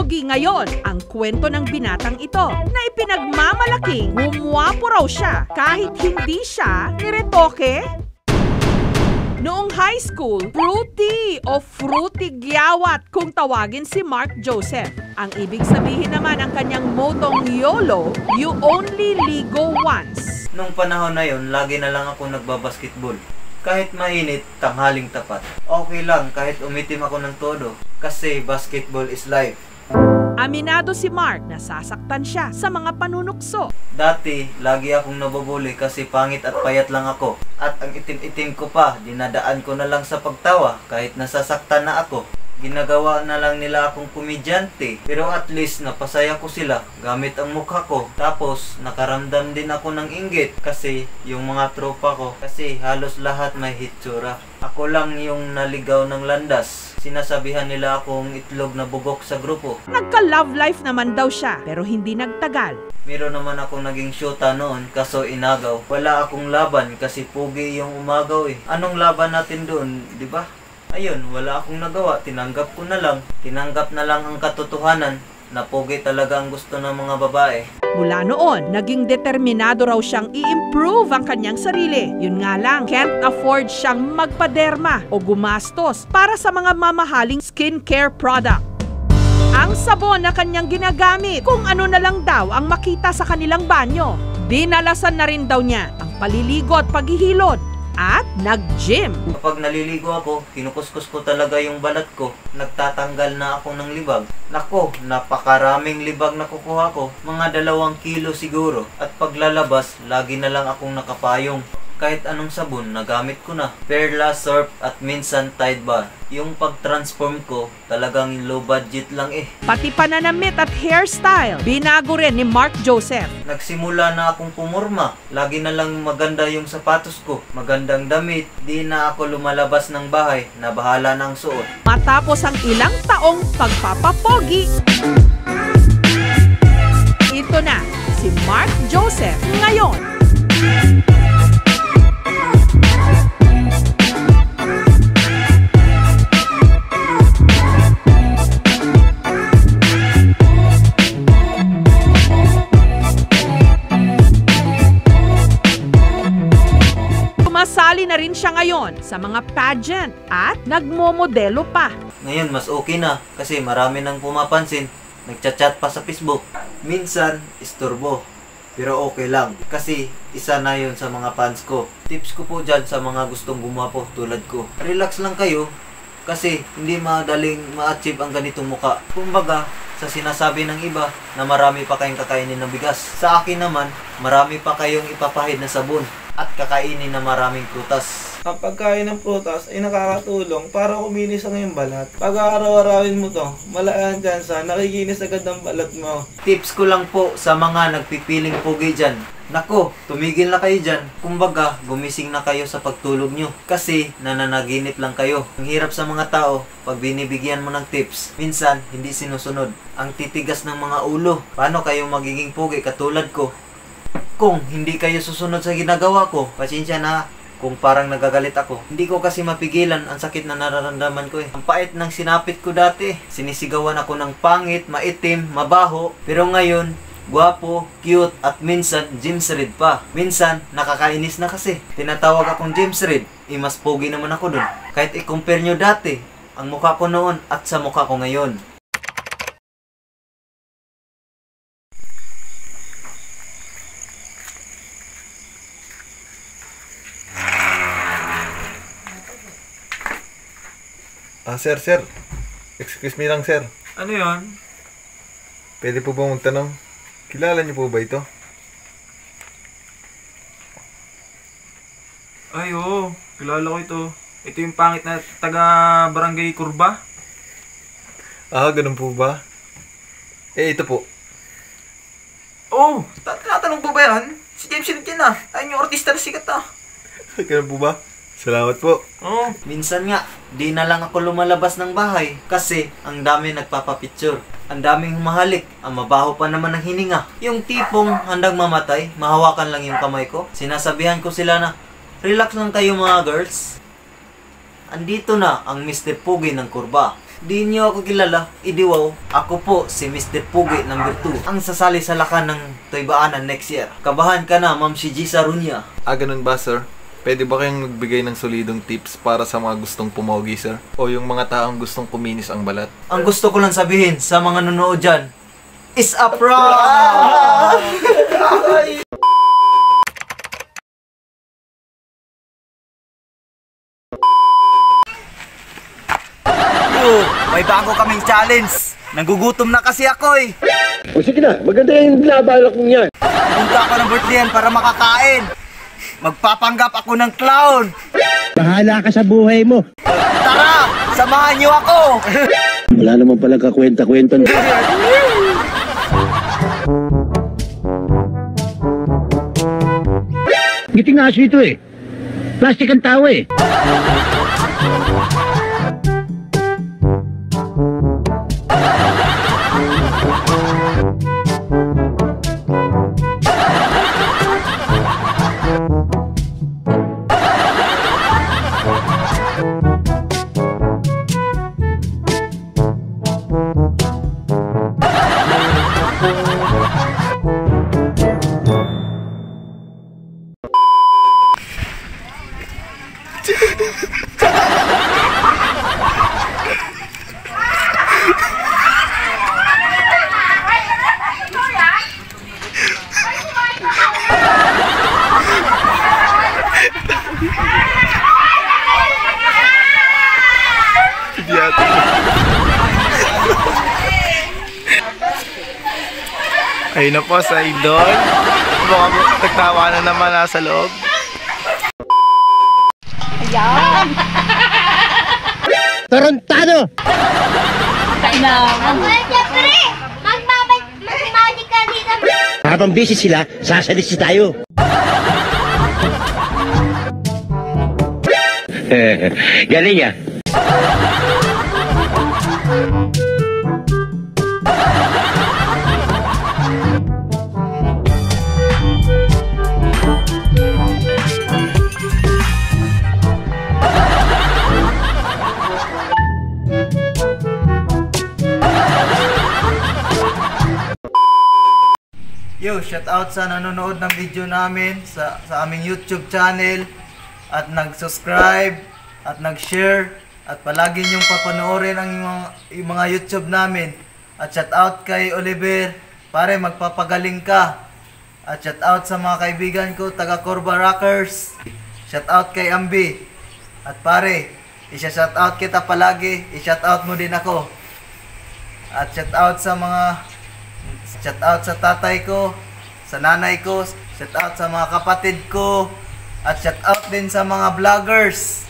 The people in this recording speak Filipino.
Pogi ngayon ang kwento ng binatang ito na ipinagmamalaking gumwapo raw siya kahit hindi siya niretoke. Noong high school, fruity o fruity gyawat kung tawagin si Mark Joseph. Ang ibig sabihin naman ang kanyang motong YOLO, you only ligo once. Nung panahon na yon, lagi na lang ako nagbabasketball. Kahit mainit, tanghaling tapat. Okay lang kahit umitim ako ng todo kasi basketball is life. Aminado si Mark na sasaktan siya sa mga panunukso. Dati, lagi akong nabubuli kasi pangit at payat lang ako. At ang itim-itim ko pa, dinadaan ko na lang sa pagtawa kahit nasasaktan na ako. Ginagawa na lang nila akong komedyante. Pero at least napasaya ko sila gamit ang mukha ko. Tapos nakaramdam din ako ng inggit kasi yung mga tropa ko. Kasi halos lahat may hitsura. Ako lang yung naligaw ng landas. Sinasabihan nila akong itlog na bugok sa grupo. Nagka-love life naman daw siya pero hindi nagtagal. Meron naman akong naging syota noon kaso inagaw. Wala akong laban kasi pugi yung umagaw eh. Anong laban natin doon, di ba? Ayun, wala akong nagawa. Tinanggap ko na lang. Tinanggap na lang ang katotohanan na pogi talaga ang gusto ng mga babae. Mula noon, naging determinado raw siyang i-improve ang kanyang sarili. Yun nga lang, can't afford siyang magpaderma o gumastos para sa mga mamahaling skincare product. Ang sabon na kanyang ginagamit, kung ano na lang daw ang makita sa kanilang banyo. Dinalasan na rin daw niya ang paliligo at paghihilod. At nag-gym. Kapag naliligo ako, kinukuskus ko talaga yung balat ko. Nagtatanggal na ako ng libag. Nako, napakaraming libag na kukuha ko. Mga 2 kilo siguro. At paglalabas, lagi na lang akong nakapayong. Kahit anong sabon, nagamit ko na. Perla, Surf at minsan Tide Bar. Yung pag-transform ko, talagang low budget lang eh. Pati pananamit at hairstyle, binago rin ni Mark Joseph. Nagsimula na akong pumurma. Lagi na lang maganda yung sapatos ko. Magandang damit. Di na ako lumalabas ng bahay. Na bahala ng suot. Matapos ang ilang taong pagpapapogi, ito na si Mark Joseph ngayon. Sumasali na rin siya ngayon sa mga pageant at nagmomodelo pa. Ngayon mas okay na kasi marami nang pumapansin. Nagchat-chat pa sa Facebook. Minsan, istorbo. Pero okay lang kasi isa na yun sa mga fans ko. Tips ko po dyan sa mga gustong gumapo tulad ko. Relax lang kayo kasi hindi madaling ma-achieve ang ganitong muka. Kumbaga, sa sinasabi ng iba na marami pa kayong kakainin ng bigas. Sa akin naman, marami pa kayong ipapahid na sabon at kakainin na maraming prutas. Ang pagkain ng prutas ay nakakatulong para kuminis ang iyong balat. Pag araw-arawin mo to, malaan dyan sa nakikinis agad ang balat mo. Tips ko lang po sa mga nagpipiling pugi dyan. Nako, tumigil na kayo dyan. Kumbaga, gumising na kayo sa pagtulog nyo. Kasi nananaginip lang kayo. Ang hirap sa mga tao, pag binibigyan mo ng tips, minsan hindi sinusunod. Ang titigas ng mga ulo. Paano kayo magiging pugi katulad ko? Kung hindi kayo susunod sa ginagawa ko, pasensya na kung parang nagagalit ako. Hindi ko kasi mapigilan ang sakit na nararamdaman ko eh. Ang pait ng sinapit ko dati. Sinisigawan ako ng pangit, maitim, mabaho. Pero ngayon, gwapo, cute, at minsan, James Reid pa. Minsan, nakakainis na kasi. Tinatawag akong James Reid. Mas pogi naman ako dun. Kahit i-compare nyo dati, ang mukha ko noon at sa mukha ko ngayon. Sir. Excuse me lang, sir. Ano yon? Pwede po ba magtanong? Kilala niyo po ba ito? Ay, oo. Kilala ko ito. Ito yung pangit na taga Barangay Kurba. Ganun po ba? Ito po. Oh, tatanong po ba yan? Si James Reid yan ah. Ayun yung artista na sikat ah. Ganun po ba? Salamat po. Oh. Minsan nga, di na lang ako lumalabas ng bahay kasi ang dami nagpapapicture. Ang daming humahalik, ang mabaho pa naman ang hininga. Yung tipong handang mamatay, mahawakan lang yung kamay ko. Sinasabihan ko sila na, relax lang kayo mga girls. andito na ang Mr. Pugi ng Kurba. Di niyo ako kilala, idiwaw. Ako po si Mr. Pugi number 2, ang sasali sa lakan ng Toybaanan next year. Kabahan ka na, Ma'am Shiji Sarunya. Ganun ba, sir? Pwede ba kayong magbigay ng solidong tips para sa mga gustong pumogi, sir? O yung mga taong gustong kuminis ang balat? Ang gusto ko lang sabihin sa mga nanonood dyan, is a prank! May bago kaming challenge. Nagugutom na kasi ako eh. O sige na, maganda yung binabalak mong yan. Punta ako ng birthdayan para makakain. Magpapanggap ako ng clown. Bahala ka sa buhay mo. Tara, samahan niyo ako. Wala naman pala kakwenta-kwenta. Ngiting aso ito eh. Plastic ang tao eh. Ayun na po sa idol. Baka nagtawa na naman nasa loob. Ayan. Tarantado! Siyempre, mag-magic ka dito. Habang busy sila, sasalisi tayo. Galing ah. Yo, shout out sa nanonood ng video namin sa aming YouTube channel at nag-subscribe at nag-share at palagi niyong papanoorin ang yung mga YouTube namin. At shout out kay Oliver, pare magpapagaling ka. At shout out sa mga kaibigan ko taga Kurba Rockers. Shout out kay Ambi. At pare, i-shout out kita palagi, i-shout out mo din ako. At shout out sa tatay ko, sa nanay ko, shout out sa mga kapatid ko, at shout out din sa mga vloggers.